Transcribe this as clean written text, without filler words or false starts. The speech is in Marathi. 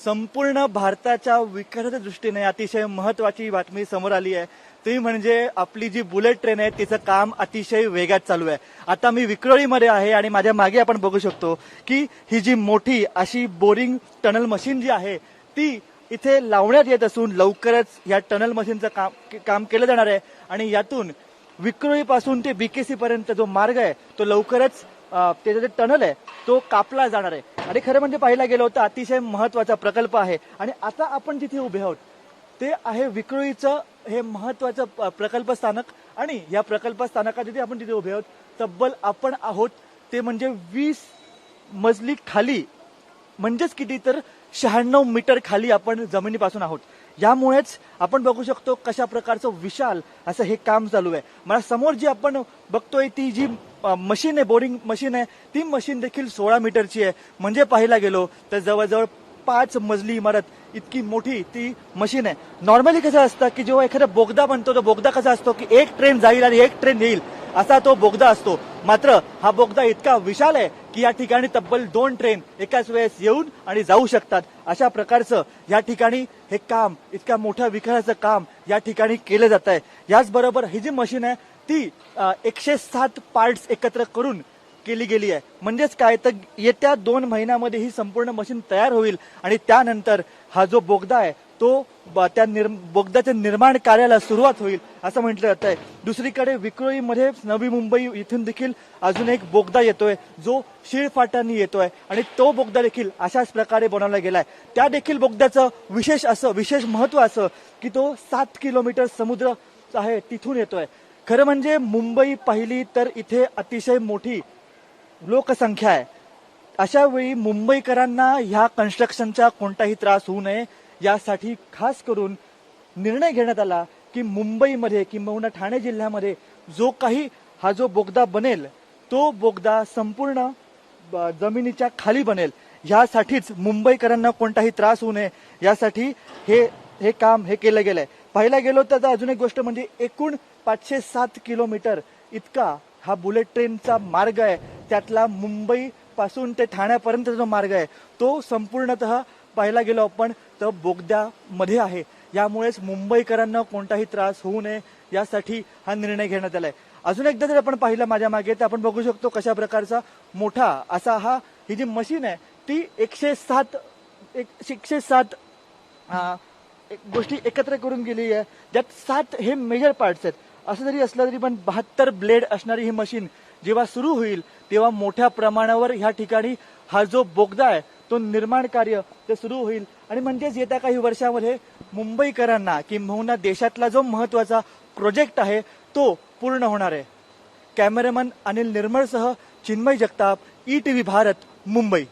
संपूर्ण भारताच्या विकासाच्या दृष्टीने अतिशय महत्वाची बातमी समोर आली आहे. ती म्हणजे आपली जी बुलेट ट्रेन आहे तिचं काम अतिशय वेगात चालू आहे. आता मी विक्रोळीमध्ये आहे आणि माझ्या मागे आपण बघू शकतो की ही जी मोठी अशी बोरिंग टनल मशीन जी आहे ती इथे लावण्यात येत असून लवकरच या टनल मशीनचं काम केलं जाणार आहे आणि यातून विक्रोळीपासून ते बीकेसी पर्यंत जो मार्ग आहे तो लवकरच त्याचा जे टनल आहे तो कापला जाणार आहे. आणि खरं म्हणजे पाहायला गेलो तर अतिशय महत्वाचा प्रकल्प आहे. आणि आता आपण जिथे उभे आहोत ते आहे विक्रोळीचं हे महत्वाचं प्रकल्प स्थानक. आणि या प्रकल्प स्थानकात जिथे आपण तिथे उभे आहोत तब्बल आपण आहोत ते म्हणजे 20 मजली खाली, म्हणजेच किती तर 96 मीटर खाली आपण जमिनीपासून आहोत. यामुळेच आपण बघू शकतो कशा प्रकारचं विशाल असं हे काम चालू आहे. मला समोर जी आपण बघतोय ती जी मशीन आहे, बोरिंग मशीन आहे, ती मशीन देखील 16 मीटरची आहे. म्हणजे पाहायला गेलो तर जवळजवळ 5 मजली इमारत इतकी मोठी ती मशीन आहे. नॉर्मली कसं असतं की जेव्हा एखादा बोगदा बनतो तो बोगदा कसा असतो की एक ट्रेन जाईल आणि एक ट्रेन येईल असा तो बोगदा असतो. मात्र हा बोगदा इतका विशाल आहे की या ठिकाणी तब्बल 2 ट्रेन एकाच वेळेस येऊन आणि जाऊ शकतात. अशा प्रकारचं या ठिकाणी हे काम, इतक्या मोठ्या विकासाचं काम या ठिकाणी केलं जात आहे. याचबरोबर ही जी मशीन आहे ती 107 पार्ट्स एकत्र करून केली गेली आहे. म्हणजेच काय तर येत्या 2 महिन्यामध्ये ही संपूर्ण मशीन तयार होईल आणि त्यानंतर हा जो बोगदा आहे तो त्या बोगद्याच्या निर्माण कार्याला सुरुवात होईल असं म्हटलं जात आहे. दुसरीकडे विक्रोळीमध्ये नवी मुंबई इथून देखील अजून एक बोगदा येतोय जो शिळफाटांनी येतोय आणि तो बोगदा देखील अशाच प्रकारे बनवला गेलाय. त्या देखील बोगद्याचं विशेष महत्व असं की तो 7 किलोमीटर समुद्र आहे तिथून येतोय. खरं म्हणजे मुंबई पाहिली तर इथे अतिशय मोठी लोकसंख्या आहे. अशा वेळी मुंबईकरांना ह्या कन्स्ट्रक्शनचा कोणताही त्रास होऊ नये यासाठी खास करून निर्णय घेण्यात आला की मुंबईमध्ये किंबहुना ठाणे जिल्ह्यामध्ये जो काही हा जो बोगदा बनेल तो बोगदा संपूर्ण जमिनीच्या खाली बनेल. यासाठीच मुंबईकरांना कोणताही त्रास होऊ नये यासाठी हे काम केलं गेलंय. पाहायला गेलो तर अजून एक गोष्ट म्हणजे एकूण 507 किलोमीटर इतका हा बुलेट ट्रेनचा मार्ग आहे. त्यातला मुंबई पासून ते ठाण्यापर्यंत जो मार्ग आहे तो संपूर्णतः पाहायला गेलो आपण तर बोगद्यामध्ये आहे. यामुळेच मुंबईकरांना कोणताही त्रास होऊ नये यासाठी हा निर्णय घेण्यात आलाय. अजून एकदा जर आपण पाहिलं माझ्या मागे तर आपण बघू शकतो कशा प्रकारचा मोठा असा ही जी मशीन आहे ती 107 गोष्टी एकत्र करून गेली आहे. ज्यात 7 हे मेजर पार्ट्स आहेत. असं जरी असलं तरी पण 72 ब्लेड असणारी ही मशीन जेव्हा सुरू होईल तेव्हा मोठ्या प्रमाणावर ह्या ठिकाणी हा जो बोगदा आहे तो निर्माण कार्य ते सुरू होईल. आणि म्हणजेच येत्या काही वर्षामध्ये मुंबईकरांना किंबहुना देशातला जो महत्वाचा प्रोजेक्ट आहे तो पूर्ण होणार आहे. कॅमेरामन अनिल निर्मळसह चिन्मय जगताप, ETV भारत, मुंबई.